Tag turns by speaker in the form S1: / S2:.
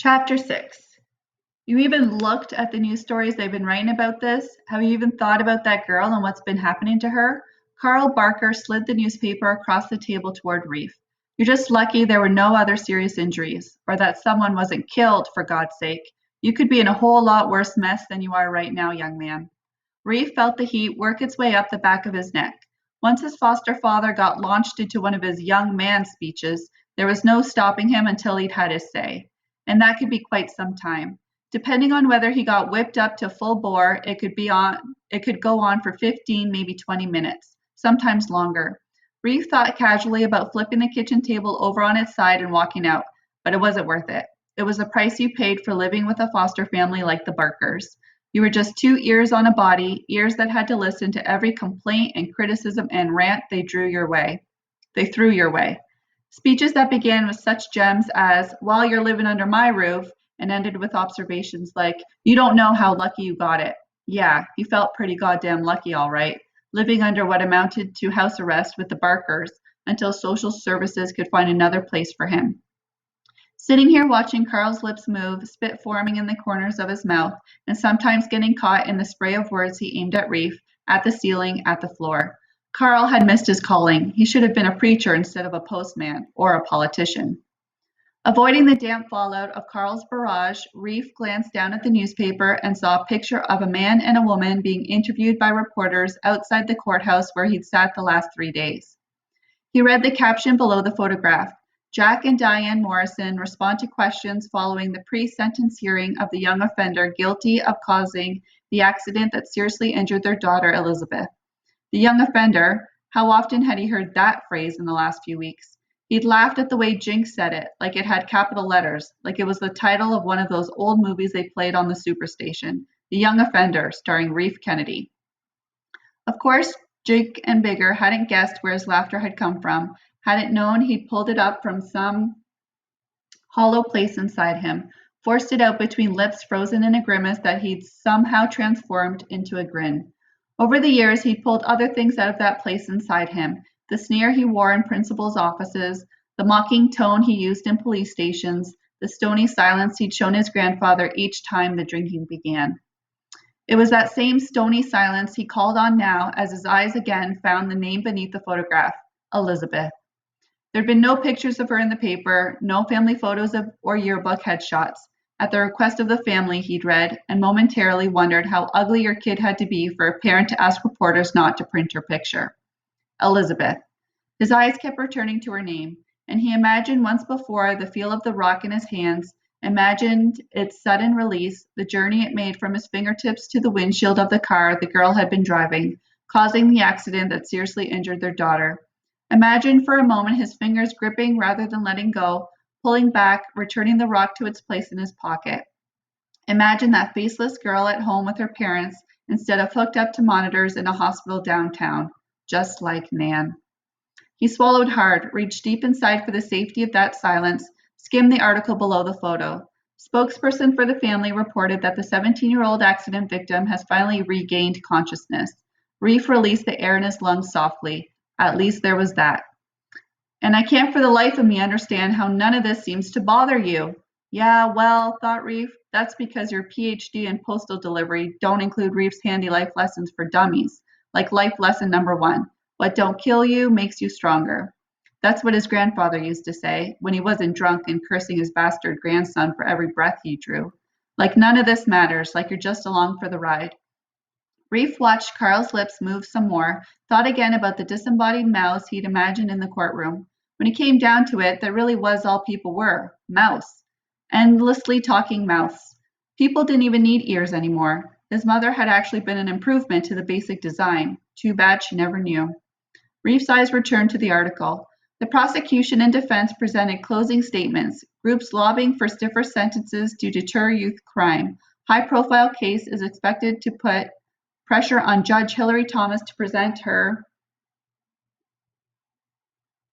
S1: Chapter 6. You even looked at the news stories they've been writing about this? Have you even thought about that girl and what's been happening to her? Carl Barker slid the newspaper across the table toward Reef. You're just lucky there were no other serious injuries, or that someone wasn't killed, for God's sake. You could be in a whole lot worse mess than you are right now, young man. Reef felt the heat work its way up the back of his neck. Once his foster father got launched into one of his young man speeches, there was no stopping him until he'd had his say. And that could be quite some time. Depending on whether he got whipped up to full bore, it could go on for 15, maybe 20 minutes, sometimes longer. Reef thought casually about flipping the kitchen table over on its side and walking out, but it wasn't worth it. It was the price you paid for living with a foster family like the Barkers. You were just two ears on a body, ears that had to listen to every complaint and criticism and rant they threw your way. Speeches that began with such gems as, "While you're living under my roof," and ended with observations like, "You don't know how lucky you got it." Yeah, he felt pretty goddamn lucky, all right, living under what amounted to house arrest with the Barkers until social services could find another place for him. Sitting here watching Carl's lips move, spit forming in the corners of his mouth, and sometimes getting caught in the spray of words he aimed at Reef, at the ceiling, at the floor. Carl had missed his calling. He should have been a preacher instead of a postman or a politician. Avoiding the damp fallout of Carl's barrage, Reef glanced down at the newspaper and saw a picture of a man and a woman being interviewed by reporters outside the courthouse where he'd sat the last 3 days. He read the caption below the photograph. Jack and Diane Morrison respond to questions following the pre-sentence hearing of the young offender guilty of causing the accident that seriously injured their daughter, Elizabeth. The young offender, how often had he heard that phrase in the last few weeks? He'd laughed at the way Jinx said it, like it had capital letters, like it was the title of one of those old movies they played on the Superstation, The Young Offender, starring Reef Kennedy. Of course, Jake and Bigger hadn't guessed where his laughter had come from, hadn't known he'd pulled it up from some hollow place inside him, forced it out between lips frozen in a grimace that he'd somehow transformed into a grin. Over the years, he'd pulled other things out of that place inside him, the sneer he wore in principals' offices, the mocking tone he used in police stations, the stony silence he'd shown his grandfather each time the drinking began. It was that same stony silence he called on now as his eyes again found the name beneath the photograph, Elizabeth. There'd been no pictures of her in the paper, no family photos or yearbook headshots. At the request of the family, he'd read, and momentarily wondered how ugly your kid had to be for a parent to ask reporters not to print her picture. Elizabeth. His eyes kept returning to her name, and he imagined once before the feel of the rock in his hands, imagined its sudden release, the journey it made from his fingertips to the windshield of the car the girl had been driving, causing the accident that seriously injured their daughter. Imagine for a moment his fingers gripping rather than letting go, pulling back, returning the rock to its place in his pocket. Imagine that faceless girl at home with her parents instead of hooked up to monitors in a hospital downtown, just like Nan. He swallowed hard, reached deep inside for the safety of that silence, skimmed the article below the photo. Spokesperson for the family reported that the 17-year-old accident victim has finally regained consciousness. Reef released the air in his lungs softly. At least there was that. And I can't for the life of me understand how none of this seems to bother you. Yeah, well, thought Reef, that's because your PhD in postal delivery don't include Reef's handy life lessons for dummies, like life lesson number 1. What don't kill you makes you stronger. That's what his grandfather used to say when he wasn't drunk and cursing his bastard grandson for every breath he drew. Like none of this matters, like you're just along for the ride. Reef watched Carl's lips move some more, thought again about the disembodied mouths he'd imagined in the courtroom. When it came down to it, that really was all people were, mouths. Endlessly talking mouths. People didn't even need ears anymore. His mother had actually been an improvement to the basic design. Too bad she never knew. Reef's eyes returned to the article. The prosecution and defense presented closing statements. Groups lobbying for stiffer sentences to deter youth crime. High-profile case is expected to put pressure on Judge Hillary Thomas to present her